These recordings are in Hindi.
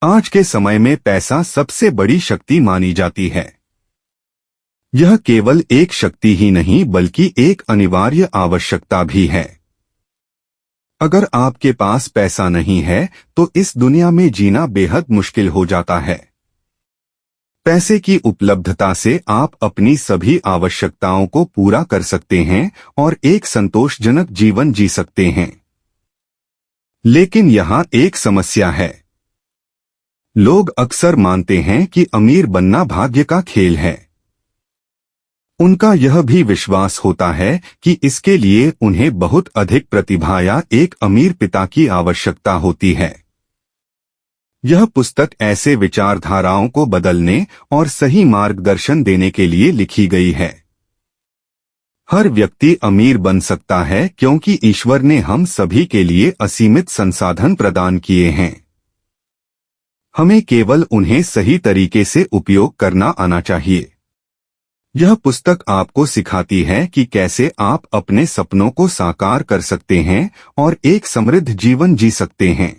आज के समय में पैसा सबसे बड़ी शक्ति मानी जाती है। यह केवल एक शक्ति ही नहीं बल्कि एक अनिवार्य आवश्यकता भी है। अगर आपके पास पैसा नहीं है तो इस दुनिया में जीना बेहद मुश्किल हो जाता है। पैसे की उपलब्धता से आप अपनी सभी आवश्यकताओं को पूरा कर सकते हैं और एक संतोषजनक जीवन जी सकते हैं। लेकिन यहाँ एक समस्या है। लोग अक्सर मानते हैं कि अमीर बनना भाग्य का खेल है। उनका यह भी विश्वास होता है कि इसके लिए उन्हें बहुत अधिक प्रतिभा या एक अमीर पिता की आवश्यकता होती है। यह पुस्तक ऐसे विचारधाराओं को बदलने और सही मार्गदर्शन देने के लिए लिखी गई है। हर व्यक्ति अमीर बन सकता है क्योंकि ईश्वर ने हम सभी के लिए असीमित संसाधन प्रदान किए हैं। हमें केवल उन्हें सही तरीके से उपयोग करना आना चाहिए। यह पुस्तक आपको सिखाती है कि कैसे आप अपने सपनों को साकार कर सकते हैं और एक समृद्ध जीवन जी सकते हैं।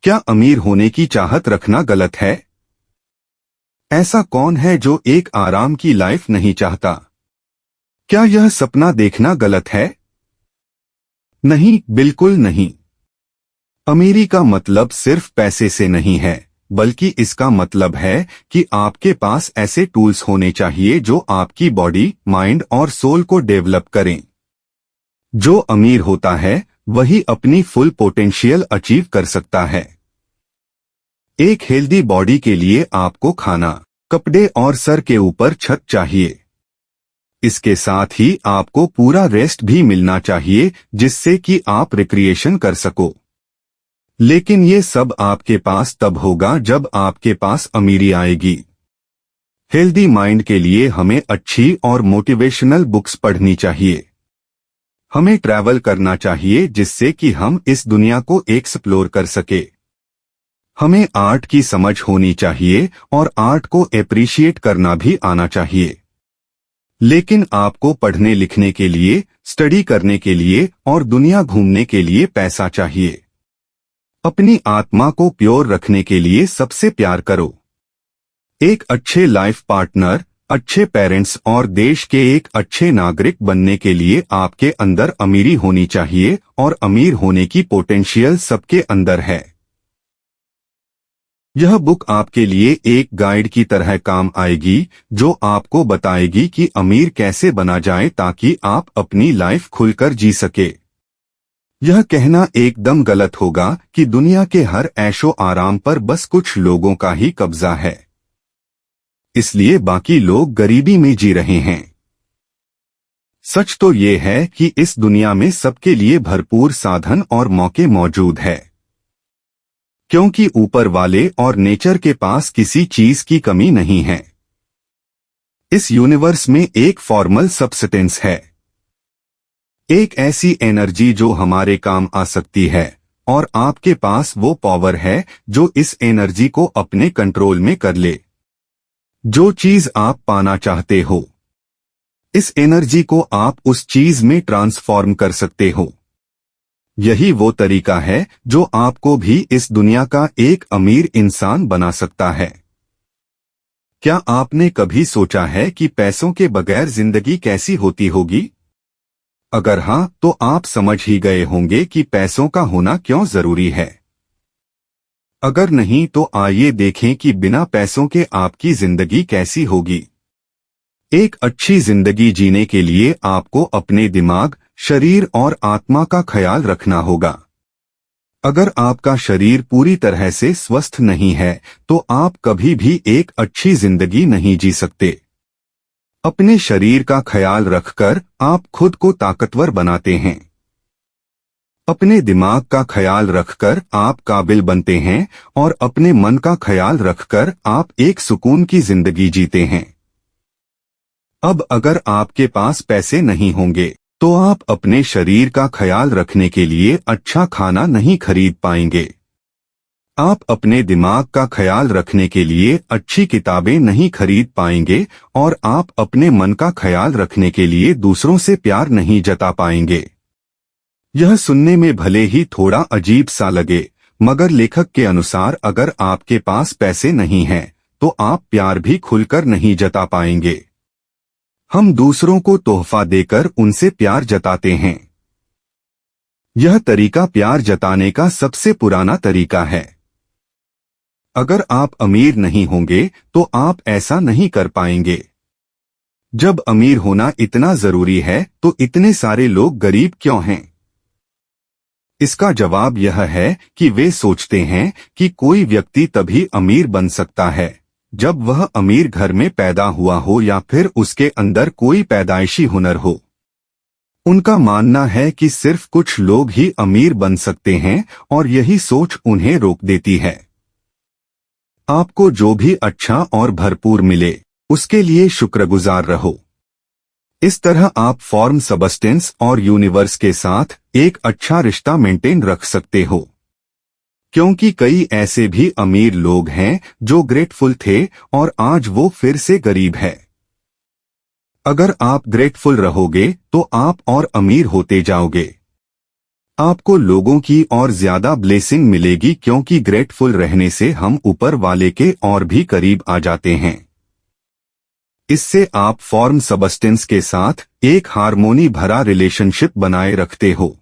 क्या अमीर होने की चाहत रखना गलत है? ऐसा कौन है जो एक आराम की लाइफ नहीं चाहता? क्या यह सपना देखना गलत है? नहीं, बिल्कुल नहीं। अमीरी का मतलब सिर्फ पैसे से नहीं है, बल्कि इसका मतलब है कि आपके पास ऐसे टूल्स होने चाहिए जो आपकी बॉडी, माइंड और सोल को डेवलप करें। जो अमीर होता है वही अपनी फुल पोटेंशियल अचीव कर सकता है। एक हेल्दी बॉडी के लिए आपको खाना, कपड़े और सर के ऊपर छत चाहिए। इसके साथ ही आपको पूरा रेस्ट भी मिलना चाहिए जिससे कि आप रिक्रिएशन कर सको। लेकिन ये सब आपके पास तब होगा जब आपके पास अमीरी आएगी। हेल्दी माइंड के लिए हमें अच्छी और मोटिवेशनल बुक्स पढ़नी चाहिए। हमें ट्रैवल करना चाहिए जिससे कि हम इस दुनिया को एक्सप्लोर कर सके। हमें आर्ट की समझ होनी चाहिए और आर्ट को एप्रिशिएट करना भी आना चाहिए। लेकिन आपको पढ़ने लिखने के लिए, स्टडी करने के लिए और दुनिया घूमने के लिए पैसा चाहिए। अपनी आत्मा को प्योर रखने के लिए सबसे प्यार करो। एक अच्छे लाइफ पार्टनर, अच्छे पेरेंट्स और देश के एक अच्छे नागरिक बनने के लिए आपके अंदर अमीरी होनी चाहिए और अमीर होने की पोटेंशियल सबके अंदर है। यह बुक आपके लिए एक गाइड की तरह काम आएगी जो आपको बताएगी कि अमीर कैसे बना जाए ताकि आप अपनी लाइफ खुलकर जी सके। यह कहना एकदम गलत होगा कि दुनिया के हर ऐशो आराम पर बस कुछ लोगों का ही कब्जा है, इसलिए बाकी लोग गरीबी में जी रहे हैं। सच तो ये है कि इस दुनिया में सबके लिए भरपूर साधन और मौके मौजूद है, क्योंकि ऊपर वाले और नेचर के पास किसी चीज की कमी नहीं है। इस यूनिवर्स में एक फॉर्मल सब्सटेंस है, एक ऐसी एनर्जी जो हमारे काम आ सकती है, और आपके पास वो पावर है जो इस एनर्जी को अपने कंट्रोल में कर ले। जो चीज आप पाना चाहते हो, इस एनर्जी को आप उस चीज में ट्रांसफॉर्म कर सकते हो। यही वो तरीका है जो आपको भी इस दुनिया का एक अमीर इंसान बना सकता है। क्या आपने कभी सोचा है कि पैसों के बगैर जिंदगी कैसी होती होगी? अगर हाँ, तो आप समझ ही गए होंगे कि पैसों का होना क्यों जरूरी है। अगर नहीं तो आइए देखें कि बिना पैसों के आपकी जिंदगी कैसी होगी। एक अच्छी जिंदगी जीने के लिए आपको अपने दिमाग, शरीर और आत्मा का ख्याल रखना होगा। अगर आपका शरीर पूरी तरह से स्वस्थ नहीं है तो आप कभी भी एक अच्छी जिंदगी नहीं जी सकते। अपने शरीर का ख्याल रखकर आप खुद को ताकतवर बनाते हैं। अपने दिमाग का ख्याल रखकर आप काबिल बनते हैं और अपने मन का ख्याल रखकर आप एक सुकून की जिंदगी जीते हैं। अब अगर आपके पास पैसे नहीं होंगे तो आप अपने शरीर का ख्याल रखने के लिए अच्छा खाना नहीं खरीद पाएंगे। आप अपने दिमाग का ख्याल रखने के लिए अच्छी किताबें नहीं खरीद पाएंगे और आप अपने मन का ख्याल रखने के लिए दूसरों से प्यार नहीं जता पाएंगे। यह सुनने में भले ही थोड़ा अजीब सा लगे, मगर लेखक के अनुसार अगर आपके पास पैसे नहीं हैं, तो आप प्यार भी खुलकर नहीं जता पाएंगे। हम दूसरों को तोहफा देकर उनसे प्यार जताते हैं। यह तरीका प्यार जताने का सबसे पुराना तरीका है। अगर आप अमीर नहीं होंगे तो आप ऐसा नहीं कर पाएंगे। जब अमीर होना इतना जरूरी है तो इतने सारे लोग गरीब क्यों हैं? इसका जवाब यह है कि वे सोचते हैं कि कोई व्यक्ति तभी अमीर बन सकता है जब वह अमीर घर में पैदा हुआ हो या फिर उसके अंदर कोई पैदाइशी हुनर हो। उनका मानना है कि सिर्फ कुछ लोग ही अमीर बन सकते हैं और यही सोच उन्हें रोक देती है। आपको जो भी अच्छा और भरपूर मिले उसके लिए शुक्रगुजार रहो। इस तरह आप फॉर्म सबस्टेंस और यूनिवर्स के साथ एक अच्छा रिश्ता मेंटेन रख सकते हो। क्योंकि कई ऐसे भी अमीर लोग हैं जो ग्रेटफुल थे और आज वो फिर से गरीब है। अगर आप ग्रेटफुल रहोगे तो आप और अमीर होते जाओगे। आपको लोगों की और ज्यादा ब्लेसिंग मिलेगी क्योंकि ग्रेटफुल रहने से हम ऊपर वाले के और भी करीब आ जाते हैं। इससे आप फॉर्म सबस्टेंस के साथ एक हार्मोनी भरा रिलेशनशिप बनाए रखते हो।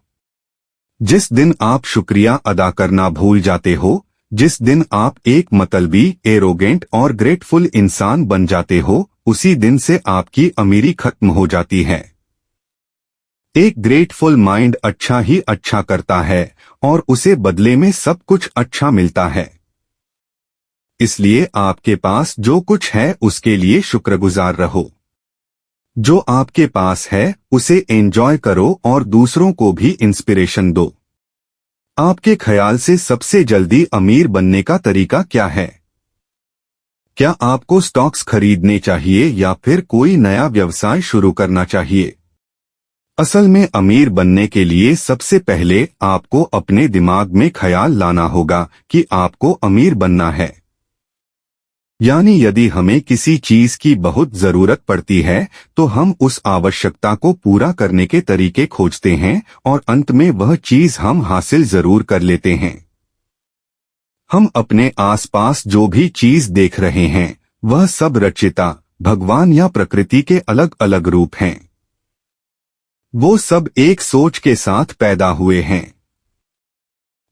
जिस दिन आप शुक्रिया अदा करना भूल जाते हो, जिस दिन आप एक मतलबी, एरोगेंट और ग्रेटफुल इंसान बन जाते हो, उसी दिन से आपकी अमीरी खत्म हो जाती है। एक ग्रेटफुल माइंड अच्छा ही अच्छा करता है और उसे बदले में सब कुछ अच्छा मिलता है। इसलिए आपके पास जो कुछ है उसके लिए शुक्रगुजार रहो। जो आपके पास है उसे एंजॉय करो और दूसरों को भी इंस्पिरेशन दो। आपके ख्याल से सबसे जल्दी अमीर बनने का तरीका क्या है? क्या आपको स्टॉक्स खरीदने चाहिए या फिर कोई नया व्यवसाय शुरू करना चाहिए? असल में अमीर बनने के लिए सबसे पहले आपको अपने दिमाग में ख्याल लाना होगा कि आपको अमीर बनना है। यानी यदि हमें किसी चीज की बहुत जरूरत पड़ती है तो हम उस आवश्यकता को पूरा करने के तरीके खोजते हैं और अंत में वह चीज हम हासिल जरूर कर लेते हैं। हम अपने आसपास जो भी चीज देख रहे हैं वह सब रचयिता, भगवान या प्रकृति के अलग अलग रूप हैं। वो सब एक सोच के साथ पैदा हुए हैं।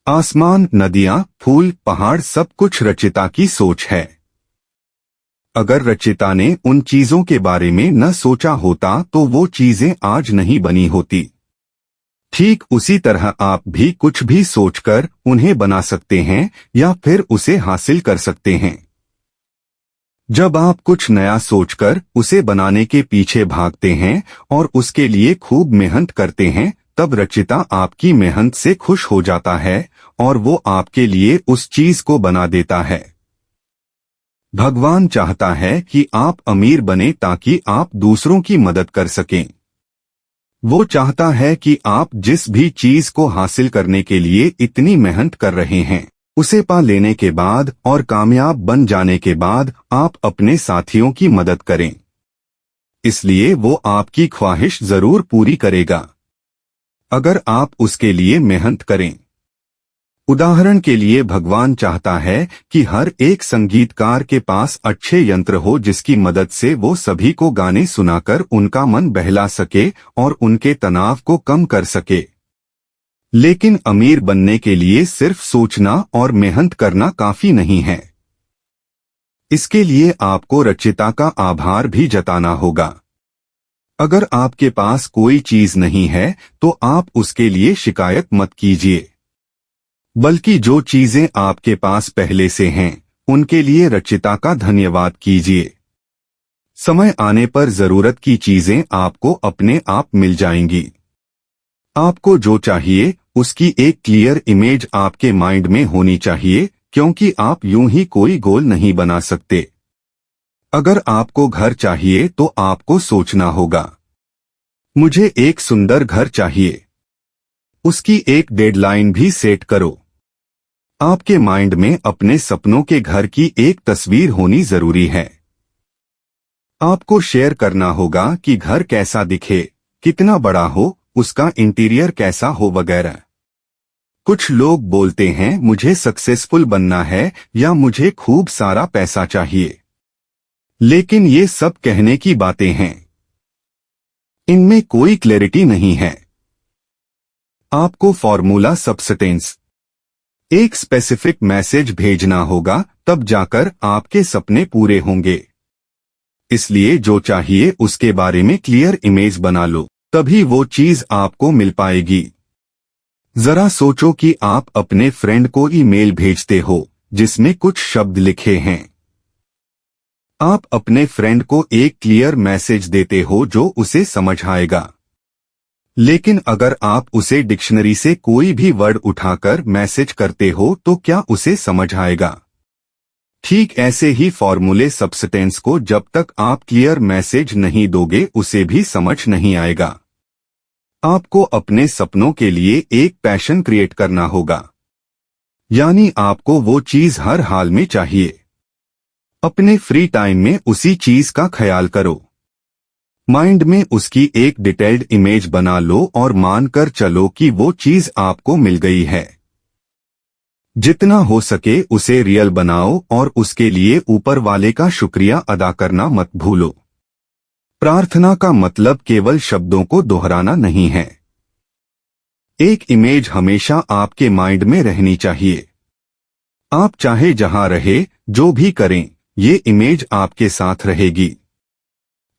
आसमान, नदियां, फूल, पहाड़ सब कुछ रचयिता की सोच है। अगर रचयिता ने उन चीजों के बारे में न सोचा होता तो वो चीजें आज नहीं बनी होती। ठीक उसी तरह आप भी कुछ भी सोचकर उन्हें बना सकते हैं या फिर उसे हासिल कर सकते हैं। जब आप कुछ नया सोचकर उसे बनाने के पीछे भागते हैं और उसके लिए खूब मेहनत करते हैं, तब रचयिता आपकी मेहनत से खुश हो जाता है और वो आपके लिए उस चीज को बना देता है। भगवान चाहता है कि आप अमीर बने ताकि आप दूसरों की मदद कर सकें। वो चाहता है कि आप जिस भी चीज को हासिल करने के लिए इतनी मेहनत कर रहे हैं, उसे पा लेने के बाद और कामयाब बन जाने के बाद आप अपने साथियों की मदद करें। इसलिए वो आपकी ख्वाहिश जरूर पूरी करेगा, अगर आप उसके लिए मेहनत करें। उदाहरण के लिए भगवान चाहता है कि हर एक संगीतकार के पास अच्छे यंत्र हो जिसकी मदद से वो सभी को गाने सुनाकर उनका मन बहला सके और उनके तनाव को कम कर सके। लेकिन अमीर बनने के लिए सिर्फ सोचना और मेहनत करना काफी नहीं है। इसके लिए आपको रचयिता का आभार भी जताना होगा। अगर आपके पास कोई चीज नहीं है तो आप उसके लिए शिकायत मत कीजिए, बल्कि जो चीजें आपके पास पहले से हैं उनके लिए रचयिता का धन्यवाद कीजिए। समय आने पर जरूरत की चीजें आपको अपने आप मिल जाएंगी। आपको जो चाहिए उसकी एक क्लियर इमेज आपके माइंड में होनी चाहिए, क्योंकि आप यूं ही कोई गोल नहीं बना सकते। अगर आपको घर चाहिए तो आपको सोचना होगा, मुझे एक सुंदर घर चाहिए। उसकी एक डेडलाइन भी सेट करो। आपके माइंड में अपने सपनों के घर की एक तस्वीर होनी जरूरी है। आपको शेयर करना होगा कि घर कैसा दिखे, कितना बड़ा हो, उसका इंटीरियर कैसा हो वगैरह। कुछ लोग बोलते हैं मुझे सक्सेसफुल बनना है या मुझे खूब सारा पैसा चाहिए, लेकिन ये सब कहने की बातें हैं। इनमें कोई क्लैरिटी नहीं है। आपको फॉर्मूला सब्सटेंस, एक स्पेसिफिक मैसेज भेजना होगा, तब जाकर आपके सपने पूरे होंगे। इसलिए जो चाहिए उसके बारे में क्लियर इमेज बना लो, तभी वो चीज आपको मिल पाएगी। जरा सोचो कि आप अपने फ्रेंड को ईमेल भेजते हो जिसमें कुछ शब्द लिखे हैं। आप अपने फ्रेंड को एक क्लियर मैसेज देते हो जो उसे समझ आएगा। लेकिन अगर आप उसे डिक्शनरी से कोई भी वर्ड उठाकर मैसेज करते हो तो क्या उसे समझ आएगा? ठीक ऐसे ही फॉर्मूले सब्सटेंस को जब तक आप क्लियर मैसेज नहीं दोगे उसे भी समझ नहीं आएगा। आपको अपने सपनों के लिए एक पैशन क्रिएट करना होगा, यानी आपको वो चीज हर हाल में चाहिए। अपने फ्री टाइम में उसी चीज का ख्याल करो। माइंड में उसकी एक डिटेल्ड इमेज बना लो और मानकर चलो कि वो चीज आपको मिल गई है। जितना हो सके उसे रियल बनाओ और उसके लिए ऊपर वाले का शुक्रिया अदा करना मत भूलो। प्रार्थना का मतलब केवल शब्दों को दोहराना नहीं है। एक इमेज हमेशा आपके माइंड में रहनी चाहिए। आप चाहे जहां रहे, जो भी करें, ये इमेज आपके साथ रहेगी।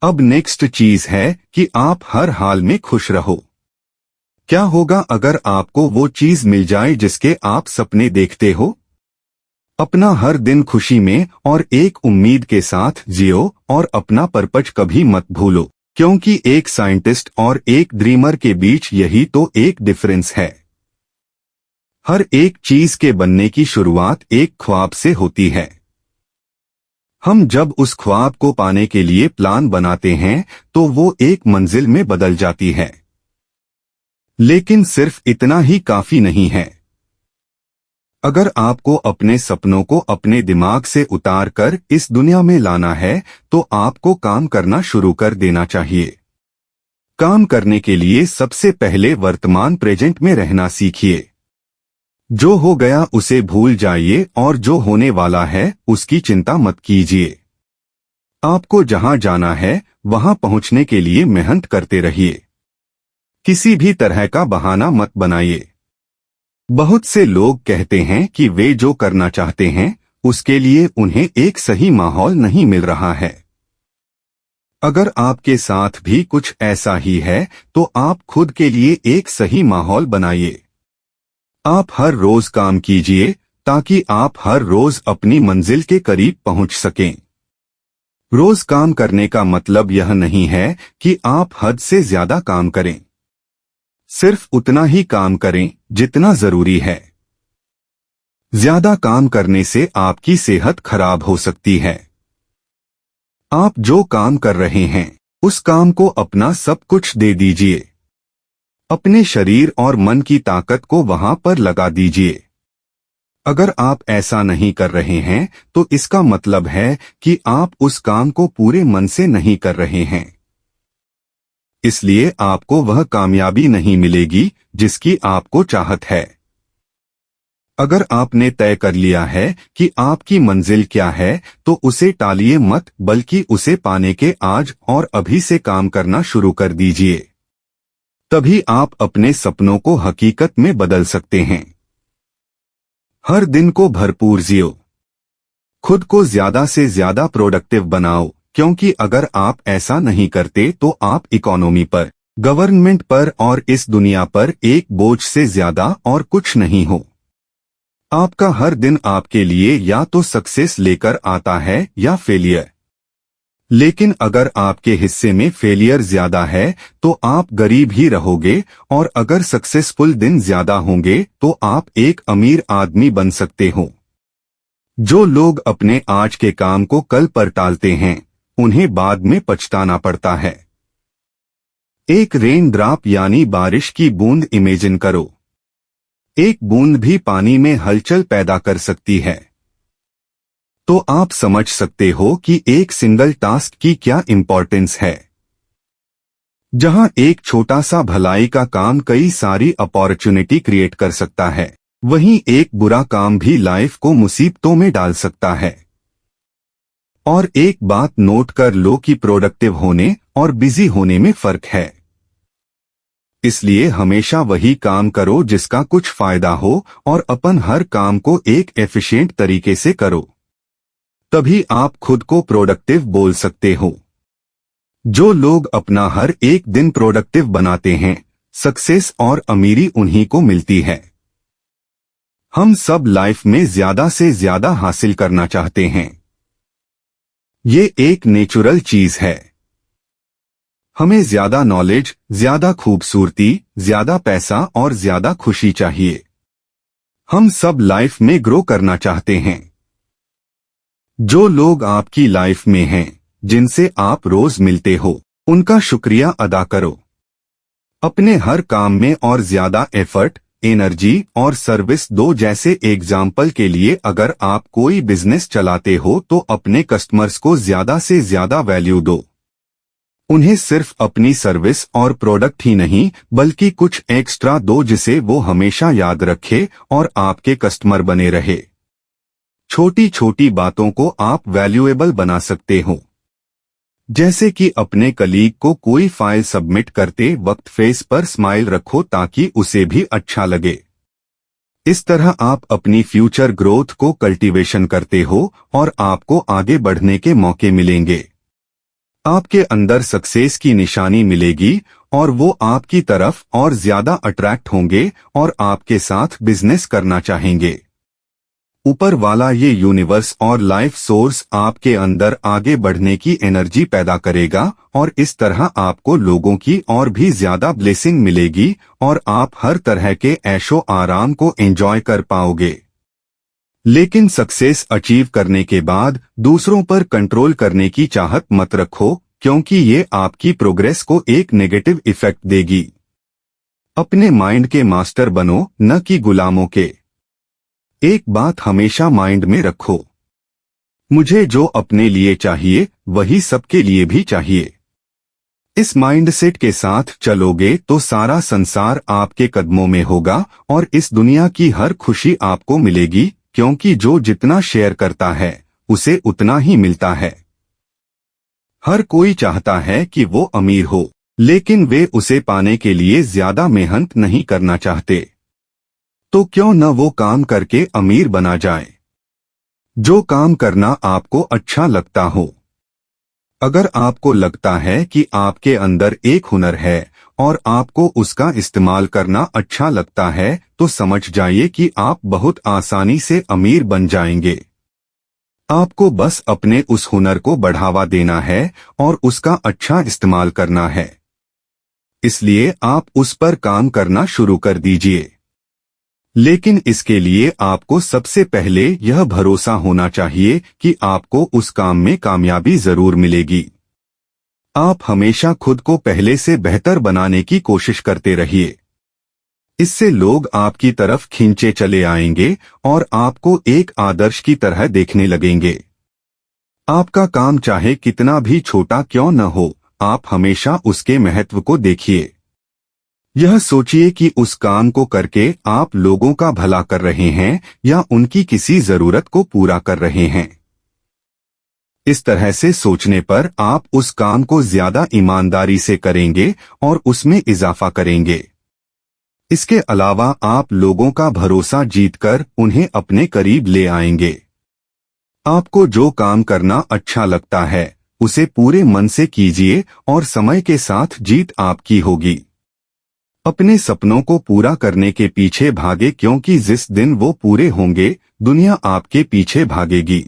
अब नेक्स्ट चीज है कि आप हर हाल में खुश रहो। क्या होगा अगर आपको वो चीज मिल जाए जिसके आप सपने देखते हो? अपना हर दिन खुशी में और एक उम्मीद के साथ जियो और अपना पर्पज कभी मत भूलो, क्योंकि एक साइंटिस्ट और एक ड्रीमर के बीच यही तो एक डिफरेंस है। हर एक चीज के बनने की शुरुआत एक ख्वाब से होती है। हम जब उस ख्वाब को पाने के लिए प्लान बनाते हैं तो वो एक मंजिल में बदल जाती है। लेकिन सिर्फ इतना ही काफी नहीं है। अगर आपको अपने सपनों को अपने दिमाग से उतार कर इस दुनिया में लाना है तो आपको काम करना शुरू कर देना चाहिए। काम करने के लिए सबसे पहले वर्तमान प्रेजेंट में रहना सीखिए। जो हो गया उसे भूल जाइए और जो होने वाला है उसकी चिंता मत कीजिए। आपको जहां जाना है वहां पहुंचने के लिए मेहनत करते रहिए। किसी भी तरह का बहाना मत बनाइए। बहुत से लोग कहते हैं कि वे जो करना चाहते हैं उसके लिए उन्हें एक सही माहौल नहीं मिल रहा है। अगर आपके साथ भी कुछ ऐसा ही है तो आप खुद के लिए एक सही माहौल बनाइए। आप हर रोज काम कीजिए ताकि आप हर रोज अपनी मंजिल के करीब पहुंच सकें। रोज काम करने का मतलब यह नहीं है कि आप हद से ज्यादा काम करें। सिर्फ उतना ही काम करें जितना जरूरी है। ज्यादा काम करने से आपकी सेहत खराब हो सकती है। आप जो काम कर रहे हैं उस काम को अपना सब कुछ दे दीजिए। अपने शरीर और मन की ताकत को वहां पर लगा दीजिए। अगर आप ऐसा नहीं कर रहे हैं तो इसका मतलब है कि आप उस काम को पूरे मन से नहीं कर रहे हैं। इसलिए आपको वह कामयाबी नहीं मिलेगी जिसकी आपको चाहत है। अगर आपने तय कर लिया है कि आपकी मंजिल क्या है तो उसे टालिए मत, बल्कि उसे पाने के आज और अभी से काम करना शुरू कर दीजिए। तभी आप अपने सपनों को हकीकत में बदल सकते हैं। हर दिन को भरपूर जियो। खुद को ज्यादा से ज्यादा प्रोडक्टिव बनाओ, क्योंकि अगर आप ऐसा नहीं करते तो आप इकोनॉमी पर, गवर्नमेंट पर और इस दुनिया पर एक बोझ से ज्यादा और कुछ नहीं हो। आपका हर दिन आपके लिए या तो सक्सेस लेकर आता है या फेलियर। लेकिन अगर आपके हिस्से में फेलियर ज्यादा है तो आप गरीब ही रहोगे, और अगर सक्सेसफुल दिन ज्यादा होंगे तो आप एक अमीर आदमी बन सकते हो। जो लोग अपने आज के काम को कल पर टालते हैं उन्हें बाद में पछताना पड़ता है। एक रेन ड्रॉप यानी बारिश की बूंद इमेजिन करो। एक बूंद भी पानी में हलचल पैदा कर सकती है। तो आप समझ सकते हो कि एक सिंगल टास्क की क्या इंपॉर्टेंस है। जहां एक छोटा सा भलाई का काम कई सारी अपॉर्चुनिटी क्रिएट कर सकता है, वहीं एक बुरा काम भी लाइफ को मुसीबतों में डाल सकता है। और एक बात नोट कर लो कि प्रोडक्टिव होने और बिजी होने में फर्क है। इसलिए हमेशा वही काम करो जिसका कुछ फायदा हो और अपन हर काम को एक एफिशिएंट तरीके से करो, तभी आप खुद को प्रोडक्टिव बोल सकते हो। जो लोग अपना हर एक दिन प्रोडक्टिव बनाते हैं, सक्सेस और अमीरी उन्हीं को मिलती है। हम सब लाइफ में ज्यादा से ज्यादा हासिल करना चाहते हैं। ये एक नेचुरल चीज है। हमें ज्यादा नॉलेज, ज्यादा खूबसूरती, ज्यादा पैसा और ज्यादा खुशी चाहिए। हम सब लाइफ में ग्रो करना चाहते हैं। जो लोग आपकी लाइफ में हैं, जिनसे आप रोज मिलते हो, उनका शुक्रिया अदा करो। अपने हर काम में और ज्यादा एफर्ट, एनर्जी और सर्विस दो। जैसे एग्जाम्पल के लिए, अगर आप कोई बिजनेस चलाते हो तो अपने कस्टमर्स को ज्यादा से ज्यादा वैल्यू दो। उन्हें सिर्फ अपनी सर्विस और प्रोडक्ट ही नहीं बल्कि कुछ एक्स्ट्रा दो, जिसे वो हमेशा याद रखे और आपके कस्टमर बने रहे। छोटी छोटी बातों को आप वैल्यूएबल बना सकते हो। जैसे कि अपने कलीग को कोई फाइल सबमिट करते वक्त फेस पर स्माइल रखो ताकि उसे भी अच्छा लगे। इस तरह आप अपनी फ्यूचर ग्रोथ को कल्टीवेशन करते हो और आपको आगे बढ़ने के मौके मिलेंगे। आपके अंदर सक्सेस की निशानी मिलेगी और वो आपकी तरफ और ज्यादा अट्रैक्ट होंगे और आपके साथ बिजनेस करना चाहेंगे। ऊपर वाला ये यूनिवर्स और लाइफ सोर्स आपके अंदर आगे बढ़ने की एनर्जी पैदा करेगा और इस तरह आपको लोगों की और भी ज्यादा ब्लेसिंग मिलेगी और आप हर तरह के ऐशो आराम को एंजॉय कर पाओगे। लेकिन सक्सेस अचीव करने के बाद दूसरों पर कंट्रोल करने की चाहत मत रखो, क्योंकि ये आपकी प्रोग्रेस को एक नेगेटिव इफेक्ट देगी। अपने माइंड के मास्टर बनो, न कि गुलामों के। एक बात हमेशा माइंड में रखो, मुझे जो अपने लिए चाहिए वही सबके लिए भी चाहिए। इस माइंडसेट के साथ चलोगे तो सारा संसार आपके कदमों में होगा और इस दुनिया की हर खुशी आपको मिलेगी, क्योंकि जो जितना शेयर करता है उसे उतना ही मिलता है। हर कोई चाहता है कि वो अमीर हो, लेकिन वे उसे पाने के लिए ज्यादा मेहनत नहीं करना चाहते। तो क्यों न वो काम करके अमीर बना जाए, जो काम करना आपको अच्छा लगता हो। अगर आपको लगता है कि आपके अंदर एक हुनर है और आपको उसका इस्तेमाल करना अच्छा लगता है, तो समझ जाइए कि आप बहुत आसानी से अमीर बन जाएंगे। आपको बस अपने उस हुनर को बढ़ावा देना है और उसका अच्छा इस्तेमाल करना है। इसलिए आप उस पर काम करना शुरू कर दीजिए। लेकिन इसके लिए आपको सबसे पहले यह भरोसा होना चाहिए कि आपको उस काम में कामयाबी जरूर मिलेगी। आप हमेशा खुद को पहले से बेहतर बनाने की कोशिश करते रहिए। इससे लोग आपकी तरफ खींचे चले आएंगे और आपको एक आदर्श की तरह देखने लगेंगे। आपका काम चाहे कितना भी छोटा क्यों न हो, आप हमेशा उसके महत्व को देखिए। यह सोचिए कि उस काम को करके आप लोगों का भला कर रहे हैं या उनकी किसी जरूरत को पूरा कर रहे हैं। इस तरह से सोचने पर आप उस काम को ज्यादा ईमानदारी से करेंगे और उसमें इजाफा करेंगे। इसके अलावा आप लोगों का भरोसा जीतकर उन्हें अपने करीब ले आएंगे। आपको जो काम करना अच्छा लगता है उसे पूरे मन से कीजिए और समय के साथ जीत आपकी होगी। अपने सपनों को पूरा करने के पीछे भागे, क्योंकि जिस दिन वो पूरे होंगे दुनिया आपके पीछे भागेगी।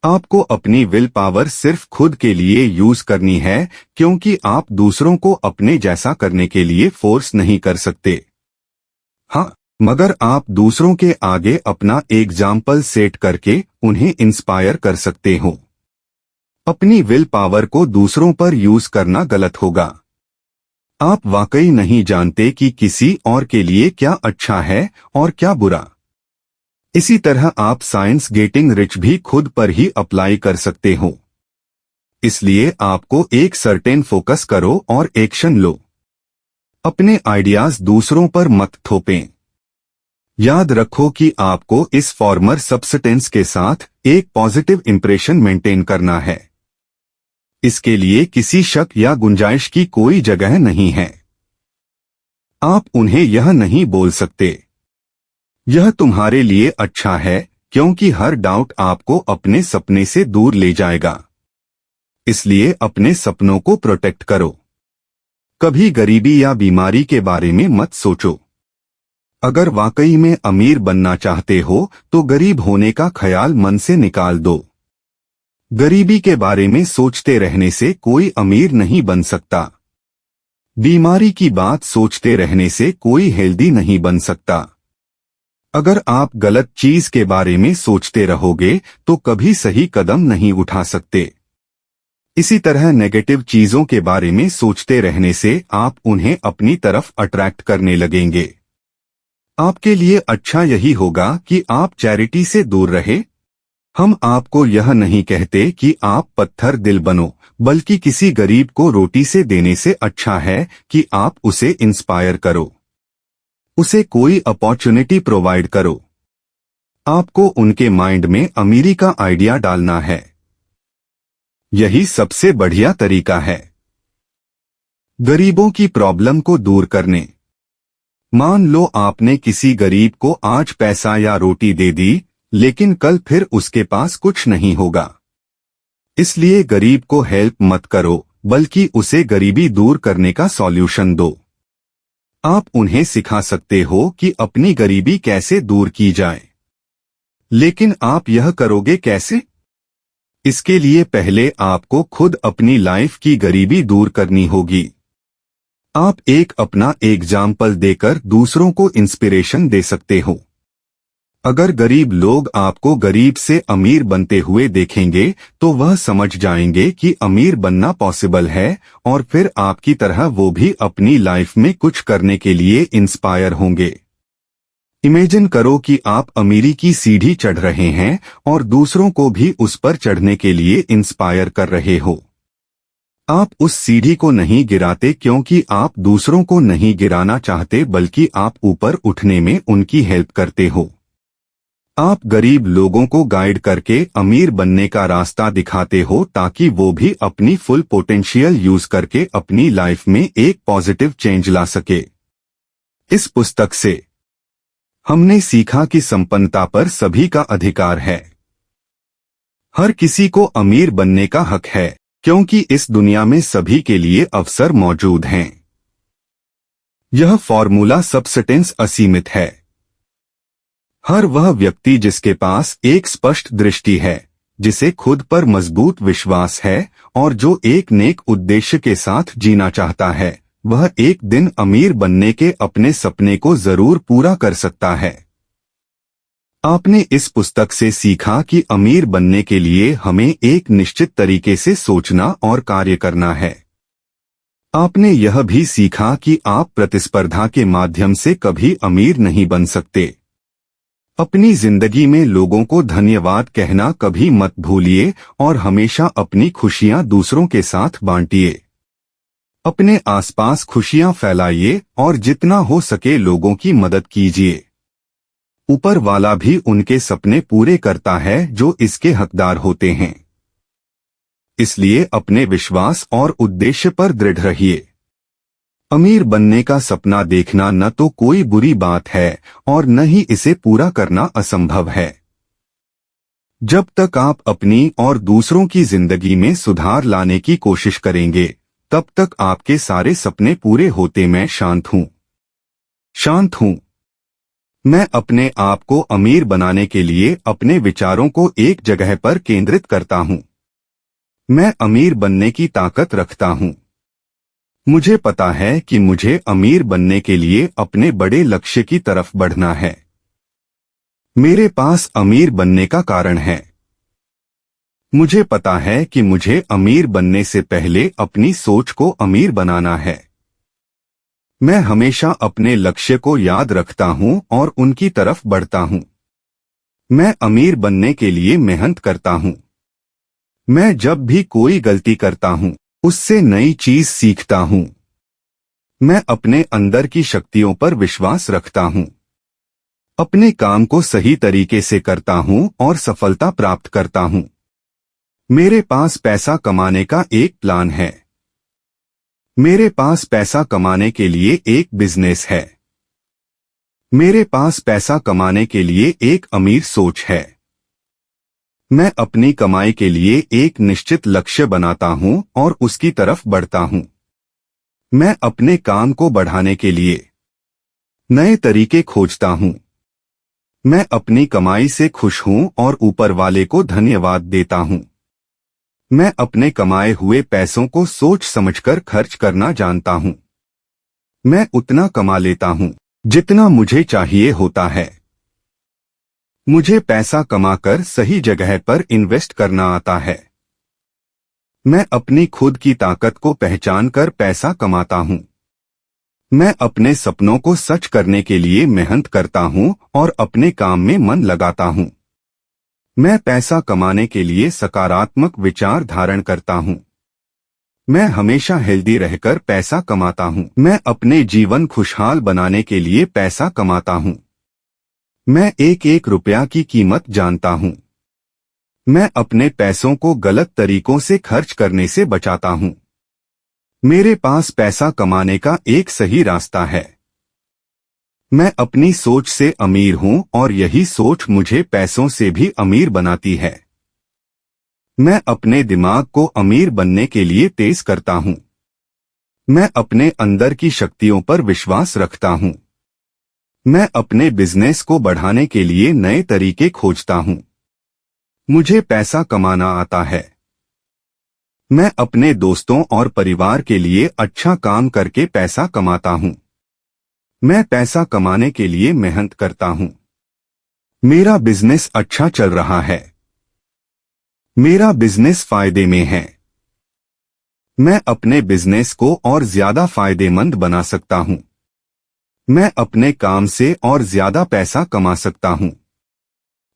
आपको अपनी विल पावर सिर्फ खुद के लिए यूज करनी है, क्योंकि आप दूसरों को अपने जैसा करने के लिए फोर्स नहीं कर सकते। हाँ, मगर आप दूसरों के आगे अपना एग्जाम्पल सेट करके उन्हें इंस्पायर कर सकते हो। अपनी विल पावर को दूसरों पर यूज करना गलत होगा। आप वाकई नहीं जानते कि किसी और के लिए क्या अच्छा है और क्या बुरा। इसी तरह आप साइंस गेटिंग रिच भी खुद पर ही अप्लाई कर सकते हो। इसलिए आपको एक सर्टेन फोकस करो और एक्शन लो। अपने आइडियाज दूसरों पर मत थोपें। याद रखो कि आपको इस फॉर्मर सब्सटेंस के साथ एक पॉजिटिव इंप्रेशन मेंटेन करना है। इसके लिए किसी शक या गुंजाइश की कोई जगह नहीं है। आप उन्हें यह नहीं बोल सकते, यह तुम्हारे लिए अच्छा है, क्योंकि हर डाउट आपको अपने सपने से दूर ले जाएगा। इसलिए अपने सपनों को प्रोटेक्ट करो। कभी गरीबी या बीमारी के बारे में मत सोचो। अगर वाकई में अमीर बनना चाहते हो तो गरीब होने का ख्याल मन से निकाल दो। गरीबी के बारे में सोचते रहने से कोई अमीर नहीं बन सकता। बीमारी की बात सोचते रहने से कोई हेल्दी नहीं बन सकता। अगर आप गलत चीज के बारे में सोचते रहोगे तो कभी सही कदम नहीं उठा सकते। इसी तरह नेगेटिव चीजों के बारे में सोचते रहने से आप उन्हें अपनी तरफ अट्रैक्ट करने लगेंगे। आपके लिए अच्छा यही होगा कि आप चैरिटी से दूर रहे। हम आपको यह नहीं कहते कि आप पत्थर दिल बनो, बल्कि किसी गरीब को रोटी से देने से अच्छा है कि आप उसे इंस्पायर करो, उसे कोई अपॉर्चुनिटी प्रोवाइड करो। आपको उनके माइंड में अमीरी का आइडिया डालना है। यही सबसे बढ़िया तरीका है गरीबों की प्रॉब्लम को दूर करने। मान लो आपने किसी गरीब को आज पैसा या रोटी दे दी, लेकिन कल फिर उसके पास कुछ नहीं होगा। इसलिए गरीब को हेल्प मत करो, बल्कि उसे गरीबी दूर करने का सॉल्यूशन दो। आप उन्हें सिखा सकते हो कि अपनी गरीबी कैसे दूर की जाए। लेकिन आप यह करोगे कैसे? इसके लिए पहले आपको खुद अपनी लाइफ की गरीबी दूर करनी होगी। आप एक अपना एग्जाम्पल देकर दूसरों को इंस्पिरेशन दे सकते हो। अगर गरीब लोग आपको गरीब से अमीर बनते हुए देखेंगे तो वह समझ जाएंगे कि अमीर बनना पॉसिबल है, और फिर आपकी तरह वो भी अपनी लाइफ में कुछ करने के लिए इंस्पायर होंगे। इमेजिन करो कि आप अमीरी की सीढ़ी चढ़ रहे हैं और दूसरों को भी उस पर चढ़ने के लिए इंस्पायर कर रहे हो। आप उस सीढ़ी को नहीं गिराते क्योंकि आप दूसरों को नहीं गिराना चाहते, बल्कि आप ऊपर उठने में उनकी हेल्प करते हो। आप गरीब लोगों को गाइड करके अमीर बनने का रास्ता दिखाते हो, ताकि वो भी अपनी फुल पोटेंशियल यूज करके अपनी लाइफ में एक पॉजिटिव चेंज ला सके। इस पुस्तक से हमने सीखा कि संपन्नता पर सभी का अधिकार है। हर किसी को अमीर बनने का हक है, क्योंकि इस दुनिया में सभी के लिए अवसर मौजूद हैं। यह फॉर्मूला सब्सटेंस असीमित है। हर वह व्यक्ति जिसके पास एक स्पष्ट दृष्टि है, जिसे खुद पर मजबूत विश्वास है और जो एक नेक उद्देश्य के साथ जीना चाहता है, वह एक दिन अमीर बनने के अपने सपने को जरूर पूरा कर सकता है। आपने इस पुस्तक से सीखा कि अमीर बनने के लिए हमें एक निश्चित तरीके से सोचना और कार्य करना है। आपने यह भी सीखा कि आप प्रतिस्पर्धा के माध्यम से कभी अमीर नहीं बन सकते। अपनी जिंदगी में लोगों को धन्यवाद कहना कभी मत भूलिए और हमेशा अपनी खुशियां दूसरों के साथ बांटिए। अपने आसपास खुशियां फैलाइए और जितना हो सके लोगों की मदद कीजिए। ऊपर वाला भी उनके सपने पूरे करता है जो इसके हकदार होते हैं। इसलिए अपने विश्वास और उद्देश्य पर दृढ़ रहिए। अमीर बनने का सपना देखना न तो कोई बुरी बात है और न ही इसे पूरा करना असंभव है। जब तक आप अपनी और दूसरों की जिंदगी में सुधार लाने की कोशिश करेंगे, तब तक आपके सारे सपने पूरे होते। मैं शांत हूँ। मैं अपने आप को अमीर बनाने के लिए अपने विचारों को एक जगह पर केंद्रित करता हूँ। मैं अमीर बनने की ताकत रखता हूँ। मुझे पता है कि मुझे अमीर बनने के लिए अपने बड़े लक्ष्य की तरफ बढ़ना है। मेरे पास अमीर बनने का कारण है। मुझे पता है कि मुझे अमीर बनने से पहले अपनी सोच को अमीर बनाना है। मैं हमेशा अपने लक्ष्य को याद रखता हूं और उनकी तरफ बढ़ता हूं। मैं अमीर बनने के लिए मेहनत करता हूं। मैं जब भी कोई गलती करता हूँ उससे नई चीज सीखता हूँ। मैं अपने अंदर की शक्तियों पर विश्वास रखता हूँ। अपने काम को सही तरीके से करता हूँ और सफलता प्राप्त करता हूँ। मेरे पास पैसा कमाने का एक प्लान है। मेरे पास पैसा कमाने के लिए एक बिजनेस है। मेरे पास पैसा कमाने के लिए एक अमीर सोच है। मैं अपनी कमाई के लिए एक निश्चित लक्ष्य बनाता हूं और उसकी तरफ बढ़ता हूं। मैं अपने काम को बढ़ाने के लिए नए तरीके खोजता हूं। मैं अपनी कमाई से खुश हूं और ऊपर वाले को धन्यवाद देता हूं। मैं अपने कमाए हुए पैसों को सोच समझकर खर्च करना जानता हूं। मैं उतना कमा लेता हूं जितना मुझे चाहिए होता है। मुझे पैसा कमाकर सही जगह पर इन्वेस्ट करना आता है। मैं अपनी खुद की ताकत को पहचानकर पैसा कमाता हूं। मैं अपने सपनों को सच करने के लिए मेहनत करता हूं और अपने काम में मन लगाता हूं। मैं पैसा कमाने के लिए सकारात्मक विचार धारण करता हूं। मैं हमेशा हेल्दी रहकर पैसा कमाता हूं। मैं अपने जीवन खुशहाल बनाने के लिए पैसा कमाता हूं। मैं एक एक रुपया की कीमत जानता हूं। मैं अपने पैसों को गलत तरीकों से खर्च करने से बचाता हूं। मेरे पास पैसा कमाने का एक सही रास्ता है। मैं अपनी सोच से अमीर हूं और यही सोच मुझे पैसों से भी अमीर बनाती है। मैं अपने दिमाग को अमीर बनने के लिए तेज करता हूं। मैं अपने अंदर की शक्तियों पर विश्वास रखता हूं। मैं अपने बिजनेस को बढ़ाने के लिए नए तरीके खोजता हूं। मुझे पैसा कमाना आता है। मैं अपने दोस्तों और परिवार के लिए अच्छा काम करके पैसा कमाता हूं। मैं पैसा कमाने के लिए मेहनत करता हूं। मेरा बिजनेस अच्छा चल रहा है। मेरा बिजनेस फायदे में है। मैं अपने बिजनेस को और ज्यादा फायदेमंद बना सकता हूं। मैं अपने काम से और ज्यादा पैसा कमा सकता हूं।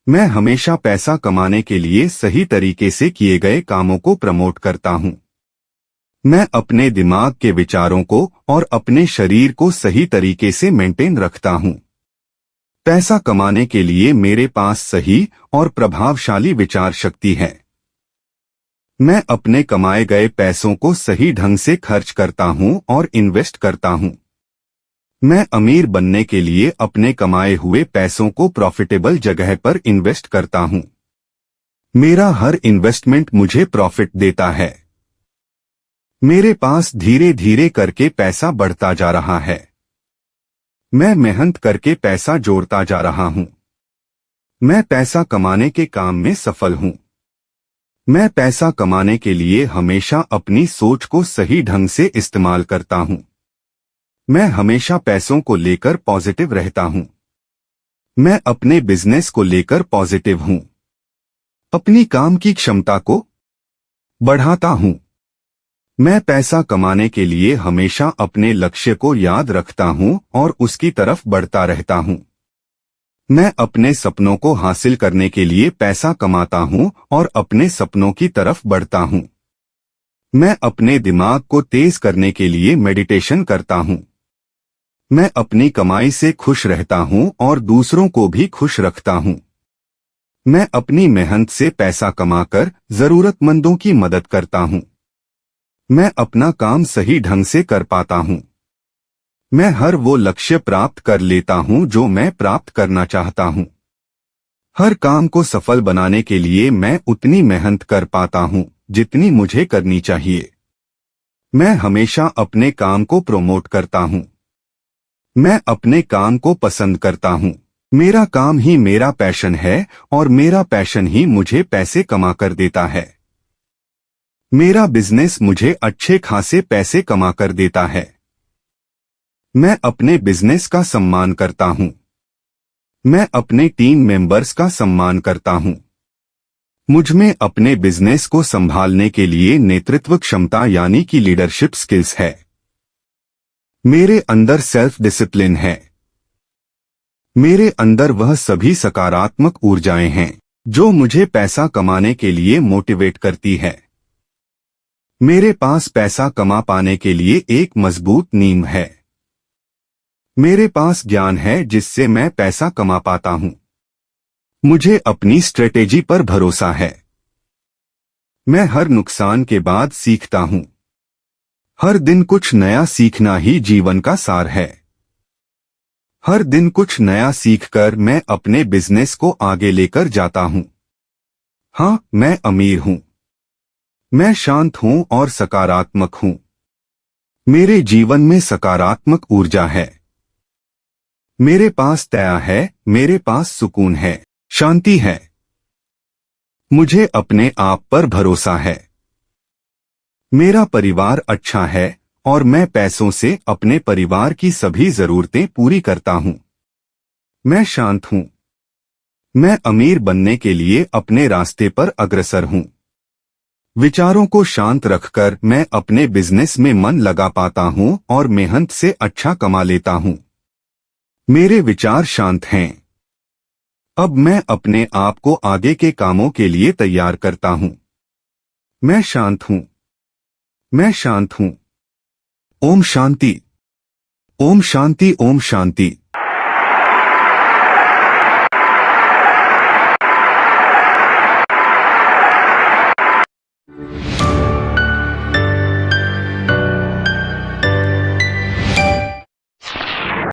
मैं हमेशा पैसा कमाने के लिए सही तरीके से किए गए कामों को प्रमोट करता हूं। मैं अपने दिमाग के विचारों को और अपने शरीर को सही तरीके से मेंटेन रखता हूं। पैसा कमाने के लिए मेरे पास सही और प्रभावशाली विचार शक्ति है। मैं अपने कमाए गए पैसों को सही ढंग से खर्च करता हूं और इन्वेस्ट करता हूं। मैं अमीर बनने के लिए अपने कमाए हुए पैसों को प्रॉफिटेबल जगह पर इन्वेस्ट करता हूं। मेरा हर इन्वेस्टमेंट मुझे प्रॉफिट देता है। मेरे पास धीरे धीरे करके पैसा बढ़ता जा रहा है। मैं मेहनत करके पैसा जोड़ता जा रहा हूं। मैं पैसा कमाने के काम में सफल हूं। मैं पैसा कमाने के लिए हमेशा अपनी सोच को सही ढंग से इस्तेमाल करता हूं। मैं हमेशा पैसों को लेकर पॉजिटिव रहता हूं। मैं अपने बिजनेस को लेकर पॉजिटिव हूं। अपनी काम की क्षमता को बढ़ाता हूं। मैं पैसा कमाने के लिए हमेशा अपने लक्ष्य को याद रखता हूं और उसकी तरफ बढ़ता रहता हूं। मैं अपने सपनों को हासिल करने के लिए पैसा कमाता हूं और अपने सपनों की तरफ बढ़ता हूं। मैं अपने दिमाग को तेज करने के लिए मेडिटेशन करता हूं। मैं अपनी कमाई से खुश रहता हूं और दूसरों को भी खुश रखता हूं। मैं अपनी मेहनत से पैसा कमाकर जरूरतमंदों की मदद करता हूं। मैं अपना काम सही ढंग से कर पाता हूं। मैं हर वो लक्ष्य प्राप्त कर लेता हूं जो मैं प्राप्त करना चाहता हूं। हर काम को सफल बनाने के लिए मैं उतनी मेहनत कर पाता हूं जितनी मुझे करनी चाहिए। मैं हमेशा अपने काम को प्रमोट करता हूं। मैं अपने काम को पसंद करता हूं। मेरा काम ही मेरा पैशन है और मेरा पैशन ही मुझे पैसे कमा कर देता है। मेरा बिजनेस मुझे अच्छे खासे पैसे कमा कर देता है। मैं अपने बिजनेस का सम्मान करता हूं। मैं अपने टीम मेंबर्स का सम्मान करता हूं। मुझ में अपने बिजनेस को संभालने के लिए नेतृत्व क्षमता यानी कि लीडरशिप स्किल्स है। मेरे अंदर सेल्फ डिसिप्लिन है। मेरे अंदर वह सभी सकारात्मक ऊर्जाएं हैं जो मुझे पैसा कमाने के लिए मोटिवेट करती है। मेरे पास पैसा कमा पाने के लिए एक मजबूत नींव है। मेरे पास ज्ञान है जिससे मैं पैसा कमा पाता हूं। मुझे अपनी स्ट्रेटेजी पर भरोसा है। मैं हर नुकसान के बाद सीखता हूं। हर दिन कुछ नया सीखना ही जीवन का सार है। हर दिन कुछ नया सीखकर मैं अपने बिजनेस को आगे लेकर जाता हूं। हाँ, मैं अमीर हूं। मैं शांत हूं और सकारात्मक हूं। मेरे जीवन में सकारात्मक ऊर्जा है। मेरे पास दया है, मेरे पास सुकून है, शांति है। मुझे अपने आप पर भरोसा है। मेरा परिवार अच्छा है और मैं पैसों से अपने परिवार की सभी जरूरतें पूरी करता हूं। मैं शांत हूं। मैं अमीर बनने के लिए अपने रास्ते पर अग्रसर हूं। विचारों को शांत रखकर मैं अपने बिजनेस में मन लगा पाता हूं और मेहनत से अच्छा कमा लेता हूं। मेरे विचार शांत हैं। अब मैं अपने आप को आगे के कामों के लिए तैयार करता हूं। मैं शांत हूं। मैं शांत हूं। ओम शांति। ओम शांति। ओम शांति।